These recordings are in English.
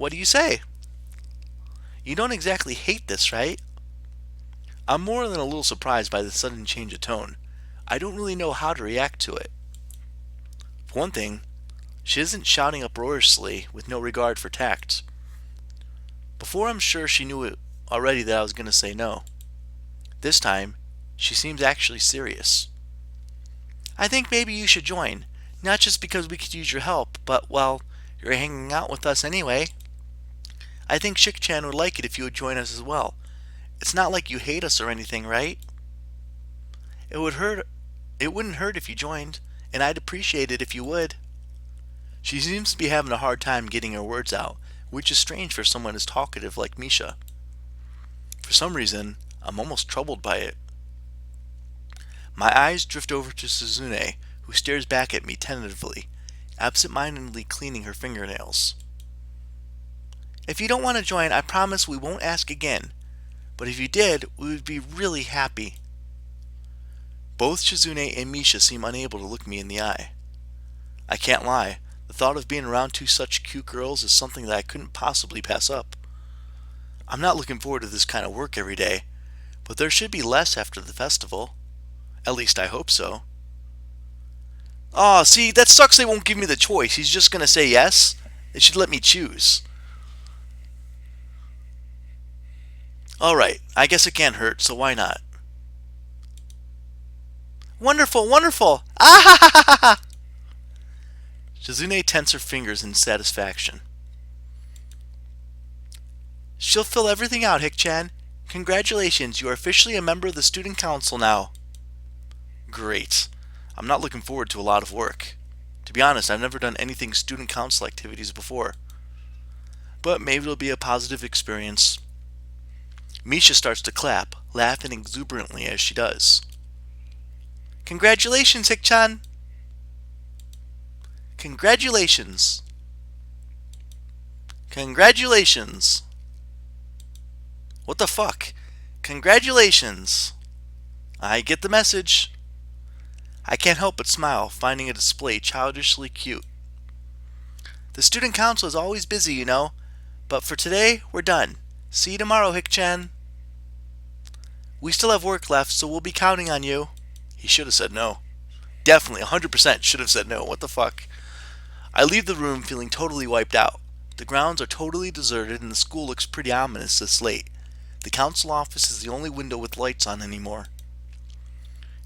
What do you say? You don't exactly hate this, right? I'm more than a little surprised by the sudden change of tone. I don't really know how to react to it. For one thing, she isn't shouting uproariously with no regard for tact. Before I'm sure she knew it already that I was going to say no. This time, she seems actually serious. I think maybe you should join, not just because we could use your help, but, well, you're hanging out with us anyway. I think Shik-chan would like it if you would join us as well. It's not like you hate us or anything, right? It would hurt. It wouldn't hurt if you joined, and I'd appreciate it if you would. She seems to be having a hard time getting her words out, which is strange for someone as talkative like Misha. For some reason, I'm almost troubled by it. My eyes drift over to Suzune, who stares back at me tentatively, absent-mindedly cleaning her fingernails. If you don't want to join, I promise we won't ask again. But if you did, we would be really happy. Both Shizune and Misha seem unable to look me in the eye. I can't lie, the thought of being around two such cute girls is something that I couldn't possibly pass up. I'm not looking forward to this kind of work every day, but there should be less after the festival. At least I hope so. Aw, see, that sucks they won't give me the choice. He's just gonna say yes? They should let me choose. Alright, I guess it can't hurt, so why not? Wonderful, wonderful! Ah ha ha ha ha! Shizune tenses her fingers in satisfaction. She'll fill everything out, Hick-chan. Congratulations, you are officially a member of the student council now. Great. I'm not looking forward to a lot of work. To be honest, I've never done anything student council activities before. But maybe it'll be a positive experience. Misha starts to clap, laughing exuberantly as she does. Congratulations, Hick-chan! Congratulations! Congratulations! What the fuck? Congratulations! I get the message. I can't help but smile, finding a display childishly cute. The student council is always busy, you know, but for today, we're done. See you tomorrow, Hick-chan. We still have work left, so we'll be counting on you. He should have said no. Definitely, 100% should have said no. What the fuck? I leave the room feeling totally wiped out. The grounds are totally deserted and the school looks pretty ominous this late. The council office is the only window with lights on anymore.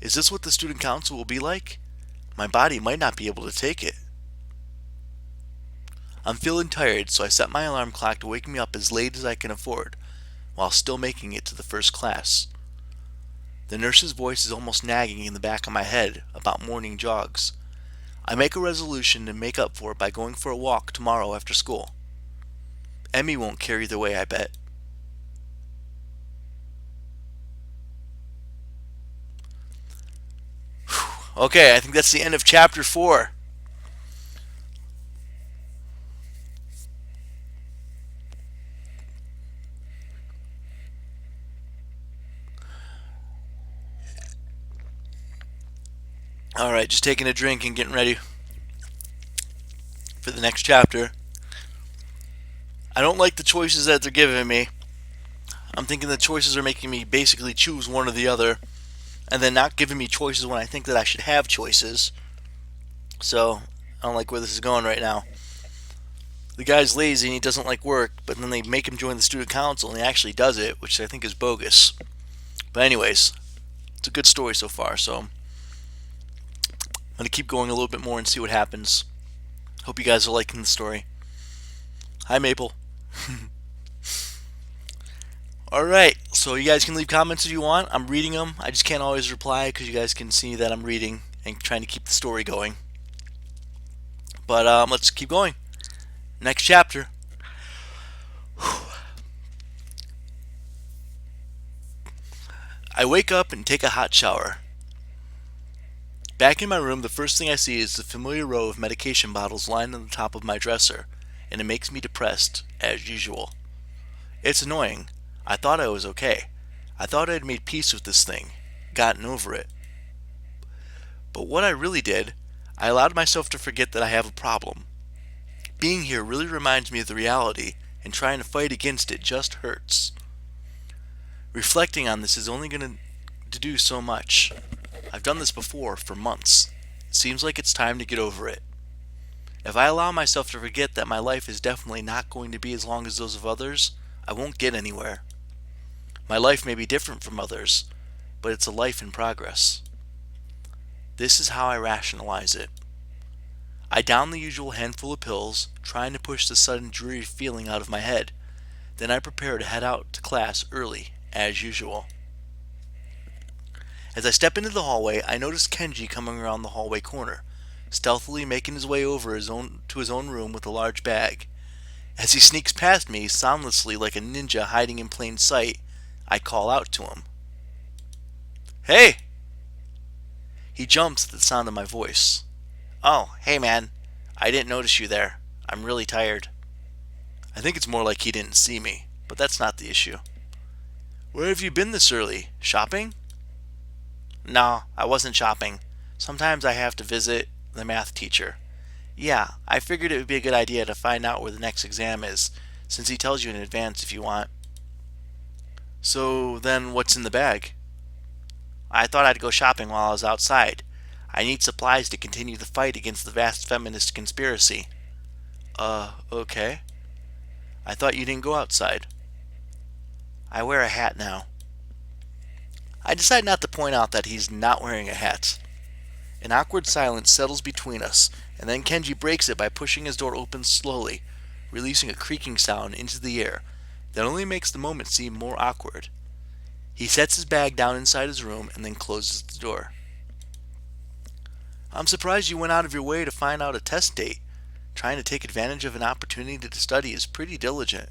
Is this what the student council will be like? My body might not be able to take it. I'm feeling tired, so I set my alarm clock to wake me up as late as I can afford, while still making it to the first class. The nurse's voice is almost nagging in the back of my head about morning jogs. I make a resolution to make up for it by going for a walk tomorrow after school. Emmy won't care either way, I bet. Okay, I think that's the end of chapter 4. Alright, just taking a drink and getting ready for the next chapter. I don't like the choices that they're giving me. I'm thinking the choices are making me basically choose one or the other, and then not giving me choices when I think that I should have choices. So, I don't like where this is going right now. The guy's lazy and he doesn't like work, but then they make him join the student council and he actually does it, which I think is bogus. But anyways, it's a good story so far, so I'm going to keep going a little bit more and see what happens. Hope you guys are liking the story. Hi, Maple. Alright, so you guys can leave comments if you want. I'm reading them. I just can't always reply because you guys can see that I'm reading and trying to keep the story going. But let's keep going. Next chapter. I wake up and take a hot shower. Back in my room, the first thing I see is the familiar row of medication bottles lying on the top of my dresser, and it makes me depressed, as usual. It's annoying. I thought I was okay. I thought I had made peace with this thing, gotten over it. But what I really did, I allowed myself to forget that I have a problem. Being here really reminds me of the reality and trying to fight against it just hurts. Reflecting on this is only going to do so much. I've done this before for months. It seems like it's time to get over it. If I allow myself to forget that my life is definitely not going to be as long as those of others, I won't get anywhere. My life may be different from others, but it's a life in progress. This is how I rationalize it. I down the usual handful of pills, trying to push the sudden dreary feeling out of my head. Then I prepare to head out to class early, as usual. As I step into the hallway, I notice Kenji coming around the hallway corner, stealthily making his way over to his own room with a large bag. As he sneaks past me, soundlessly like a ninja hiding in plain sight, I call out to him. "Hey!" He jumps at the sound of my voice. "Oh, hey man. I didn't notice you there. I'm really tired." I think it's more like he didn't see me, but that's not the issue. "Where have you been this early? Shopping?" "No, I wasn't shopping. Sometimes I have to visit the math teacher. Yeah, I figured it would be a good idea to find out where the next exam is, since he tells you in advance if you want." "So then what's in the bag?" "I thought I'd go shopping while I was outside. I need supplies to continue the fight against the vast feminist conspiracy." Okay. I thought you didn't go outside." "I wear a hat now." I decide not to point out that he's not wearing a hat. An awkward silence settles between us, and then Kenji breaks it by pushing his door open slowly, releasing a creaking sound into the air that only makes the moment seem more awkward. He sets his bag down inside his room and then closes the door. "I'm surprised you went out of your way to find out a test date. Trying to take advantage of an opportunity to study is pretty diligent."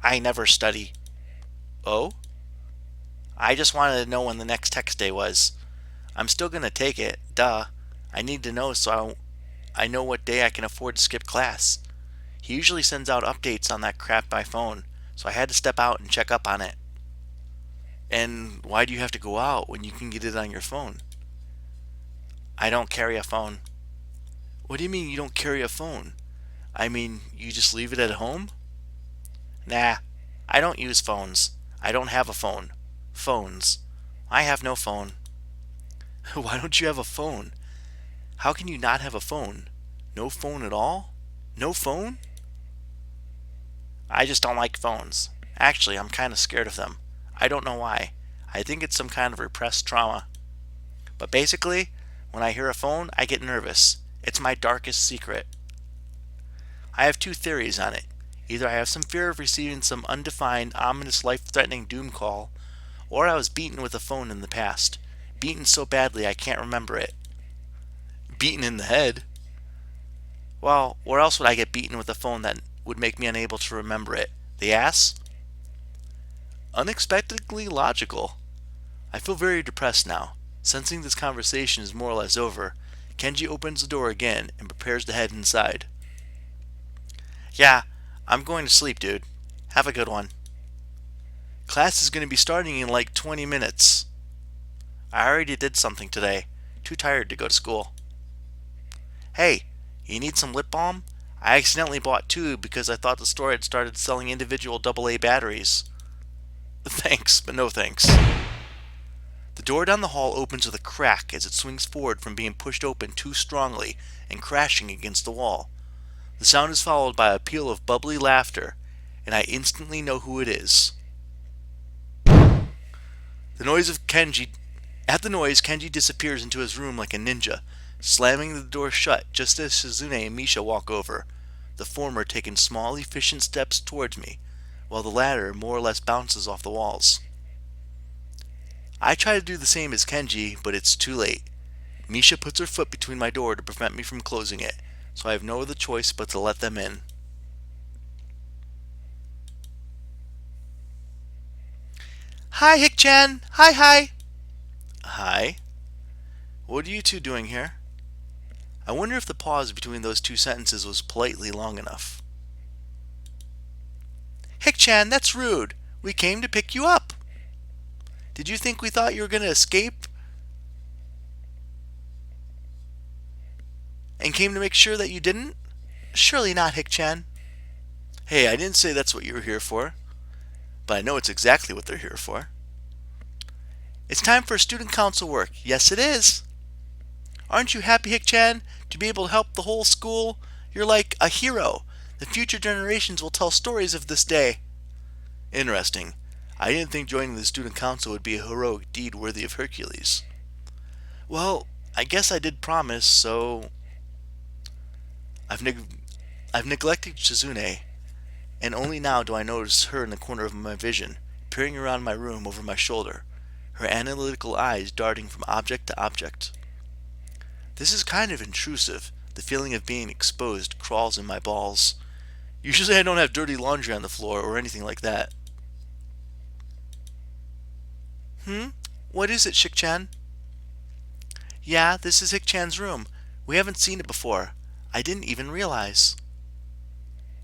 "I never study." "Oh?" "I just wanted to know when the next text day was. I'm still going to take it, duh. I need to know so I know what day I can afford to skip class. He usually sends out updates on that crap by phone, so I had to step out and check up on it." "And why do you have to go out when you can get it on your phone?" "I don't carry a phone." "What do you mean you don't carry a phone? I mean, you just leave it at home?" "Nah, I don't use phones. I don't have a phone. Phones. I have no phone." "Why don't you have a phone? How can you not have a phone? No phone at all? No phone?" "I just don't like phones. Actually, I'm kind of scared of them. I don't know why. I think it's some kind of repressed trauma. But basically, when I hear a phone, I get nervous. It's my darkest secret. I have two theories on it. Either I have some fear of receiving some undefined, ominous, life-threatening doom call, or I was beaten with a phone in the past. Beaten so badly I can't remember it." "Beaten in the head?" "Well, where else would I get beaten with a phone that would make me unable to remember it? The ass?" Unexpectedly logical. I feel very depressed now. Sensing this conversation is more or less over, Kenji opens the door again and prepares to head inside. "Yeah, I'm going to sleep, dude. Have a good one." "Class is going to be starting in like 20 minutes. "I already did something today. Too tired to go to school." "Hey, you need some lip balm? I accidentally bought two because I thought the store had started selling individual AA batteries." "Thanks, but no thanks." The door down the hall opens with a crack as it swings forward from being pushed open too strongly and crashing against the wall. The sound is followed by a peal of bubbly laughter, and I instantly know who it is. The noise of Kenji At the noise, Kenji disappears into his room like a ninja, slamming the door shut just as Shizune and Misha walk over, the former taking small, efficient steps towards me, while the latter more or less bounces off the walls. I try to do the same as Kenji, but it's too late. Misha puts her foot between my door to prevent me from closing it, so I have no other choice but to let them in. "Hi, Hick-chan! Hi, hi!" "Hi? What are you two doing here?" I wonder if the pause between those two sentences was politely long enough. "Hick-chan, that's rude. We came to pick you up. Did you think we thought you were going to escape and came to make sure that you didn't? Surely not, Hick-chan." Hey, I didn't say that's what you were here for, but I know it's exactly what they're here for. It's time for student council work. Yes, it is. Aren't you happy, Hick-chan, to be able to help the whole school? You're like a hero. The future generations will tell stories of this day. Interesting. I didn't think joining the student council would be a heroic deed worthy of Hercules. Well, I guess I did promise, so I've, neg- I've neglected Shizune, and only now do I notice her in the corner of my vision, peering around my room over my shoulder, her analytical eyes darting from object to object. This is kind of intrusive. The feeling of being exposed crawls in my balls. Usually I don't have dirty laundry on the floor or anything like that. What is it, Shik-chan? Yeah, this is Hick-chan's room. We haven't seen it before. I didn't even realize.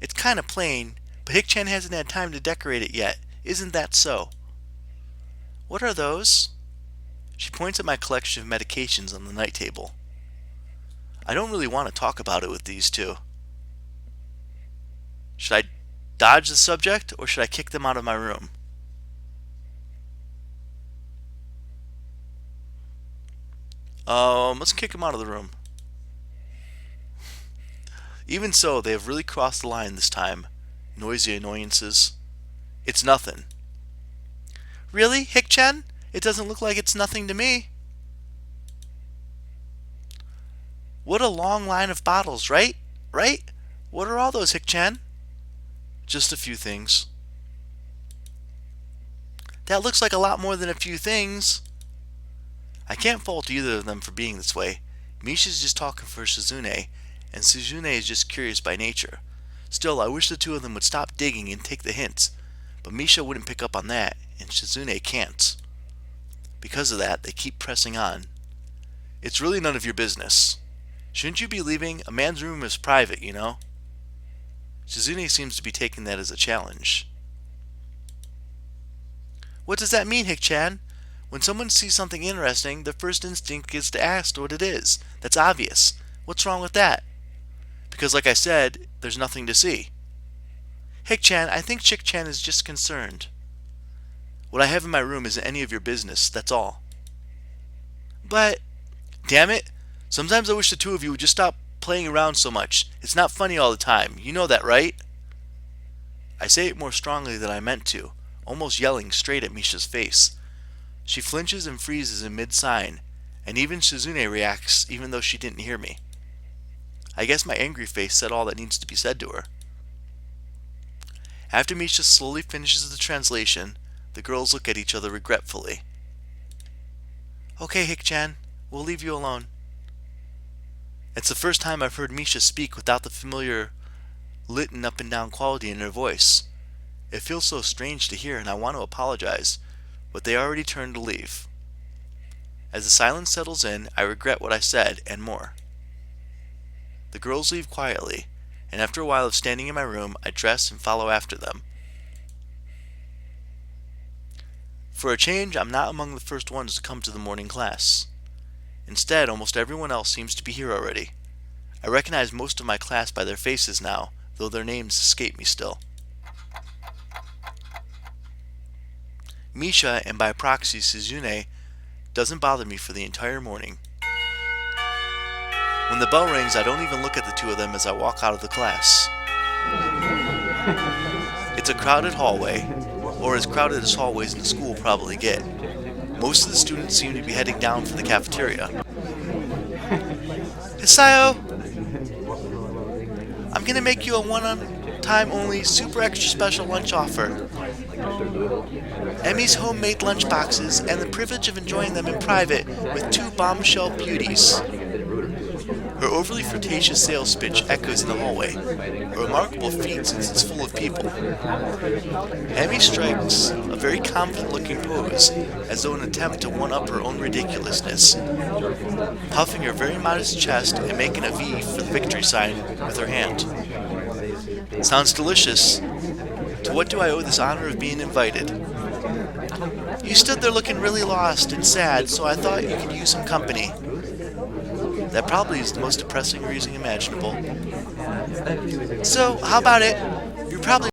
It's kind of plain, but Hick-chan hasn't had time to decorate it yet. Isn't that so? What are those? She points at my collection of medications on the night table. I don't really want to talk about it with these two. Should I dodge the subject, or should I kick them out of my room? Let's kick them out of the room. Even so, they have really crossed the line this time. Noisy annoyances. It's nothing. Really, Hick-chan? It doesn't look like it's nothing to me. What a long line of bottles, right? Right? What are all those, Hick-chan? Just a few things. That looks like a lot more than a few things. I can't fault either of them for being this way. Misha's just talking for Shizune, and Shizune is just curious by nature. Still, I wish the two of them would stop digging and take the hints, but Misha wouldn't pick up on that, and Shizune can't. Because of that, they keep pressing on. It's really none of your business. Shouldn't you be leaving? A man's room is private, you know. Shizune seems to be taking that as a challenge. What does that mean, Hick-chan? When someone sees something interesting, their first instinct is to ask what it is. That's obvious. What's wrong with that? Because like I said, there's nothing to see. Hick-chan, I think Chick-chan is just concerned. What I have in my room isn't any of your business, that's all. But, damn it, sometimes I wish the two of you would just stop playing around so much. It's not funny all the time. You know that, right? I say it more strongly than I meant to, almost yelling straight at Misha's face. She flinches and freezes in mid-sign, and even Shizune reacts even though she didn't hear me. I guess my angry face said all that needs to be said to her. After Misha slowly finishes the translation, the girls look at each other regretfully. Okay, Hick-chan, we'll leave you alone. It's the first time I've heard Misha speak without the familiar lit and up and down quality in her voice. It feels so strange to hear, and I want to apologize, but they already turned to leave. As the silence settles in, I regret what I said, and more. The girls leave quietly, and after a while of standing in my room, I dress and follow after them. For a change, I'm not among the first ones to come to the morning class. Instead, almost everyone else seems to be here already. I recognize most of my class by their faces now, though their names escape me still. Misha, and by proxy Shizune, doesn't bother me for the entire morning. When the bell rings, I don't even look at the two of them as I walk out of the class. It's a crowded hallway, or as crowded as hallways in the school probably get. Most of the students seem to be heading down for the cafeteria. Hisayo! I'm gonna make you a one-time only super extra special lunch offer. Emmy's homemade lunch boxes and the privilege of enjoying them in private with two bombshell beauties. Her overly flirtatious sales pitch echoes in the hallway, a remarkable feat since it's full of people. Emmy strikes a very confident-looking pose, as though in an attempt to one-up her own ridiculousness, puffing her very modest chest and making a V for the victory sign with her hand. Sounds delicious. To what do I owe this honor of being invited? You stood there looking really lost and sad, so I thought you could use some company. That probably is the most depressing reason imaginable. So, how about it? You're probably